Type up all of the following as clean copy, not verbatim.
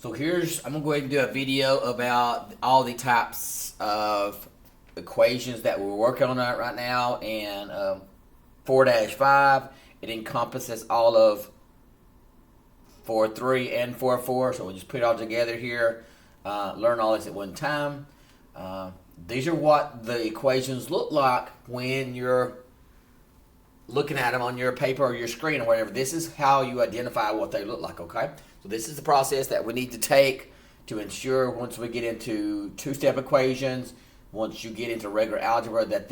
So I'm going to go ahead and do a video about all the types of equations that we're working on right now. And 4-5, it encompasses all of 4-3 and 4-4. So we'll just put it all together here, learn all this at one time. These are what the equations look like when you're looking at them on your paper or your screen or whatever. This is how you identify what they look like, okay? So this is the process that we need to take to ensure once we get into two-step equations, once you get into regular algebra, that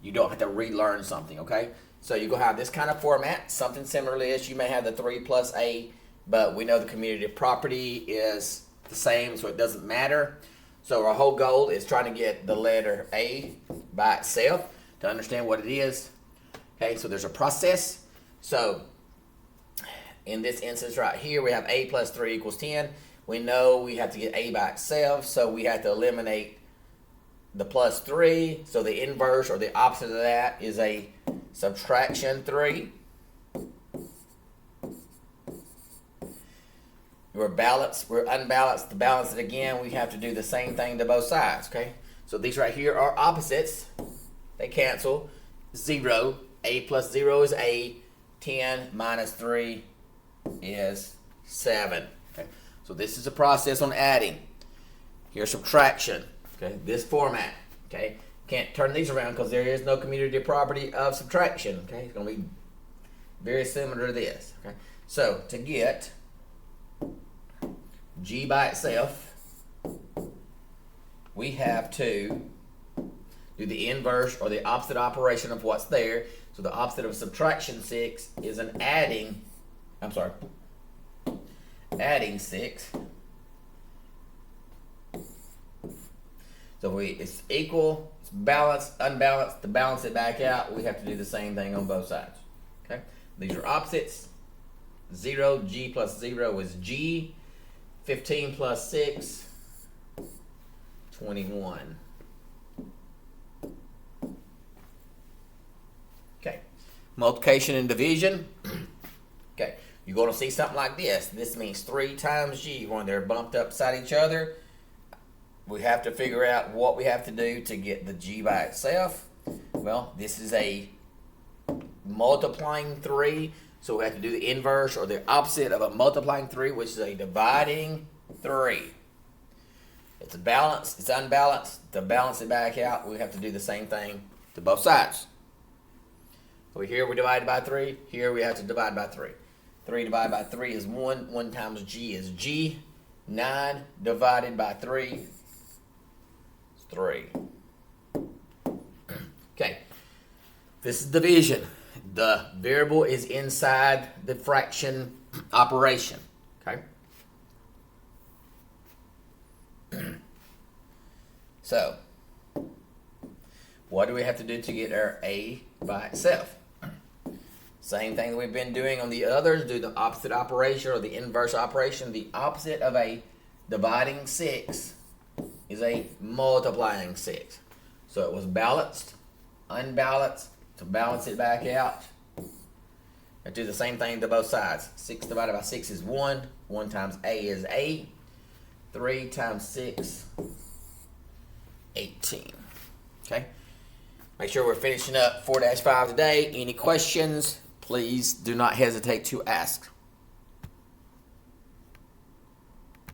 you don't have to relearn something, okay? So you're going to have this kind of format, something similar to this. You may have the 3 plus a, but we know the commutative property is the same, so it doesn't matter. So our whole goal is trying to get the letter a by itself to understand what it is. Okay, so there's a process. So in this instance right here, we have a plus 3 equals 10. We know we have to get a by itself, so we have to eliminate the plus 3. So the inverse or the opposite of that is a subtraction 3. We're balanced, we're unbalanced. To balance it again, we have to do the same thing to both sides, okay? So these right here are opposites. They cancel. 0. A plus 0 is a. 10 minus 3 is 7. Okay, so this is a process on adding. Here's subtraction. Okay, this format. Okay, can't turn these around because there is no commutative property of subtraction. Okay, it's going to be very similar to this. Okay, so to get g by itself, we have to do the inverse or the opposite operation of what's there. So the opposite of subtraction 6 is an adding 6. So it's equal, it's balanced, unbalanced. To balance it back out, we have to do the same thing on both sides. Okay? These are opposites. 0, g plus 0 is g. 15 plus 6, 21. Okay, multiplication and division. Okay, you're going to see something like this. This means 3 times g when they're bumped up beside each other. We have to figure out what we have to do to get the g by itself. Well, this is a multiplying 3, so we have to do the inverse or the opposite of a multiplying 3, which is a dividing 3. It's a balance, it's unbalanced. To balance it back out, we have to do the same thing to both sides. So here we divide by 3. Here we have to divide by 3. 3 divided by 3 is 1. 1 times g is g. 9 divided by 3 is 3. Okay. This is division. The variable is inside the fraction operation. Okay. So, what do we have to do to get our a by itself? Same thing that we've been doing on the others. Do the opposite operation or the inverse operation. The opposite of a dividing 6 is a multiplying 6. So it was balanced, unbalanced. To balance it back out, I do the same thing to both sides. 6 divided by 6 is 1. 1 times a is a. 3 times 6, 18. Okay. Make sure we're finishing up 4-5 today. Any questions, please do not hesitate to ask.